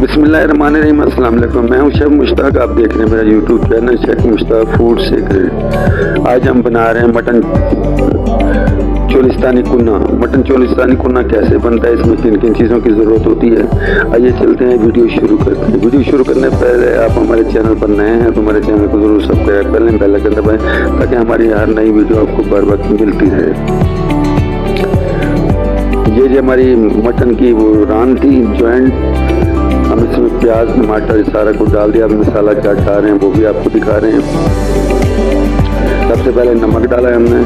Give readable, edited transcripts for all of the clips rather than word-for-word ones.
बिस्मिल्लाहिर्रहमानिर्रहीम, अस्सलाम वालेकुम। मैं हूं शेफ मुश्ताक। आप देख रहे हैं मेरा YouTube channel chef Mushtaq food secret. आज हम बना रहे हैं मटन चोलिस्तानी कुन्ना। मटन चोलिस्तानी कुन्ना कैसे बनता है, इसमें किन किन चीज़ों की ज़रूरत होती है, आइए चलते हैं वीडियो शुरू करते हैं। वीडियो शुरू करने से पहले आप हमारे चैनल पर नए हैं तो हमारे चैनल को ज़रूर सब्सक्राइब कर लें, बेल आइकन दबाएं ताकि हमारी हर नई वीडियो आपको बर वक्त मिलती रहे। ये जो हमारी मटन की वो रान थी जॉइंट, हम इसमें प्याज टमाटर सारा कुछ डाल दिया। अब मसाला क्या डाल रहे हैं वो भी आपको दिखा रहे हैं। सबसे पहले नमक डाला है हमने।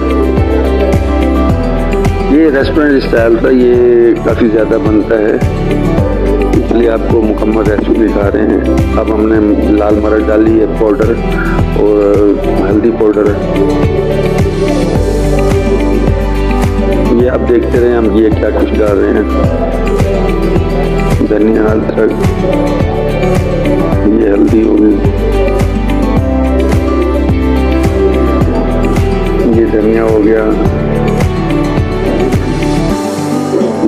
ये रेस्टोरेंट स्टाइल था, ये काफ़ी ज़्यादा बनता है इसलिए आपको मुकम्मल रेसिपी दिखा रहे हैं। अब हमने लाल मिर्च डाली है पाउडर और हल्दी पाउडर। ये आप देखते रहे हम ये क्या कुछ डाल रहे हैं। धनिया अदरक, ये हल्दी हो गई, ये धनिया हो गया,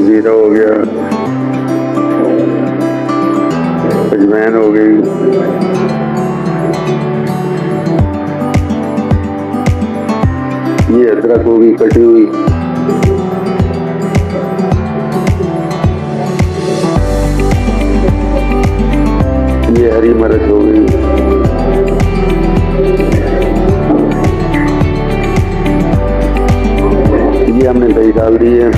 जीरा हो गया, अजवाइन हो गई, ये अदरक हो गई कटी हुई, ये हरी मिर्च हो गई, ये हमने दही डाल दी है।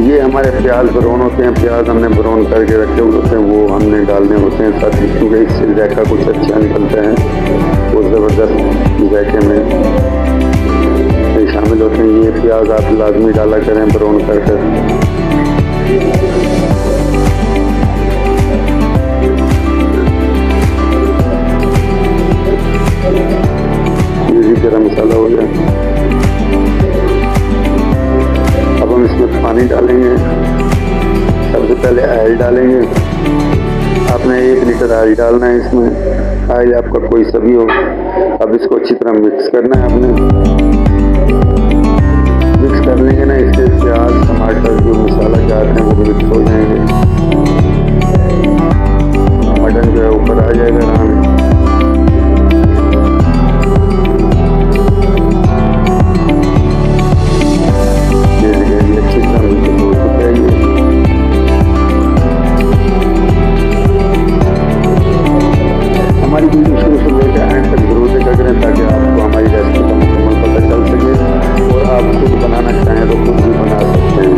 ये हमारे प्याज ब्राउन होते हैं, प्याज हमने ब्राउन करके रखे हुए होते हैं, वो हमने डालने होते हैं ताकि क्योंकि इससे जायका कुछ अच्छा निकलता है, वो ज़बरदस्त जायके में शामिल होते हैं। ये प्याज आप लाजमी डाला करें ब्राउन कर कर। ये गरम मसाला हो गया। अब हम इसमें पानी डालेंगे। सबसे पहले ऑयल डालेंगे। आपने 1 लीटर ऑयल डालना है इसमें, ऑयल आपका कोई सा भी हो। अब इसको अच्छी तरह मिक्स करना है। आपने मिक्स कर लेंगे ना, इससे प्याज टमाटर जो मसाला चाहते हैं वो भी मिक्स हो जाएंगे। मटन जो है ऊपर आ जाएगा आराम से। ये अच्छी तरह मिक्स हो चुका है। हमारी वीडियो शुरू से लेकर एंड तक जरूर देखा करें ताकि आपको हमारी रेसिपी का मुकम्मल पता चल सके और आप खुद बनाना चाहें तो खुद भी बना सकते हैं।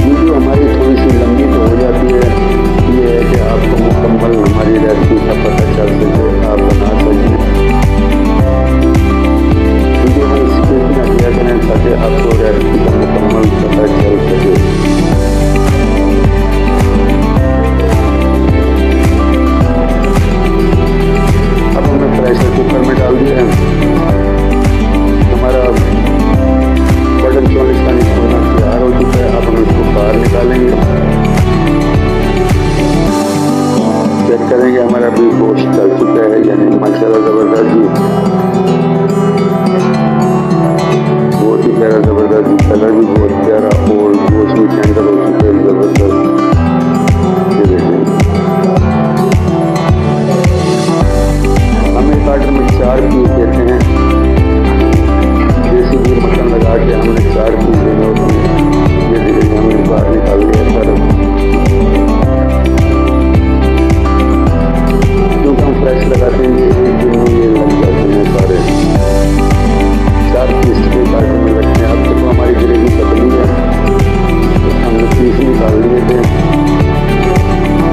वीडियो हमारी थोड़ी सी लंबी तो हो जाती है, ये है कि आपको मुकम्मल हमारी रेसिपी का पता चल सके, आप बना सकें। वीडियो में स्किप न किया करें ताकि आपको रेसिपी का मुकम्मल पता चल सके। प्रेशर कुकर में डाल दिया है। हमारा मटन चोलिस्तानी कुन्ना तैयार हो चुका है। अब हम इसको बाहर निकालेंगे, चेक करेंगे हमारा भी गोश्त चल चुका है यानी माशाल्लाह ज़बरदस्त जी, बहुत ही प्यारा ज़बरदस्त जी, कलर भी बहुत प्यारा और गोश्त भी टेंडर हो चुका है ज़बरदस्त। ये देखें, हम एक आर्डर में 4 पीस देते हैं। देसी घी मटन लगा के हमने 4 पीस देने होते हैं। ये धीरे हमने बाहर निकाल लिया सर, क्योंकि हम फ्रेश लगाते हैं। ये 1 दिन में ये लग जाते हैं सारे। 4 पीस के आर्डर में रखते हैं। अब देखो हमारी ग्रेवी पतली है, हमने पीस निकाल लिए थे।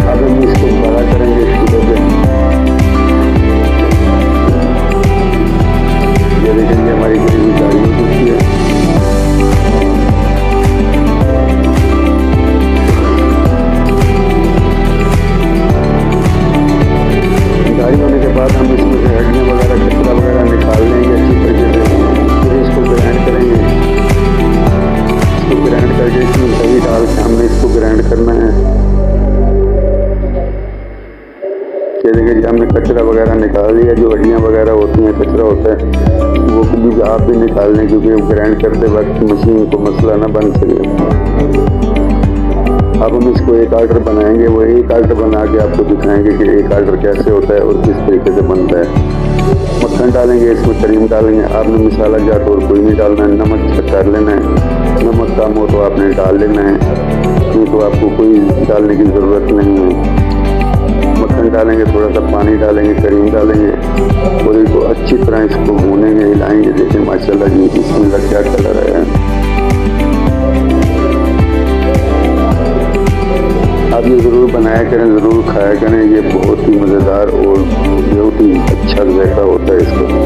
अब हम इसको बड़ा करेंगे चूल्हे पे। ये देखेंगे हमारी ग्रेवी गाढ़ी हो चुकी है। गाढ़ी होने के बाद हम कचरा वगैरह निकाल लिया, जो हड्डियाँ वगैरह होती हैं, कचरा होता है, वो भी आप भी निकाल लें, क्योंकि ग्राइंड करते वक्त मशीन को मसला ना बन सके। अब हम इसको एक आर्डर बनाएंगे, वो एक आर्डर बना के आपको दिखाएंगे कि एक आर्डर कैसे होता है और किस तरीके से बनता है। मक्खन डालेंगे, इसमें करीम डालेंगे। आपने मसाला जात और कोई नहीं डालना है, नमक चेक कर लेना है, नमक कम हो तो आपने डाल लेना है, नहीं तो आपको कोई डालने की ज़रूरत नहीं है। मक्खन डालेंगे, थोड़ा सा पानी डालेंगे, करीम डालेंगे और इसको अच्छी तरह इसको भूनेंगे, हिलाएंगे। देखिए माशाल्लाह जी, इसमें क्या कलर आया है। आप ये ज़रूर बनाया करें, ज़रूर खाया करें, ये बहुत ही मज़ेदार और बहुत ही अच्छा जायका होता है इसका।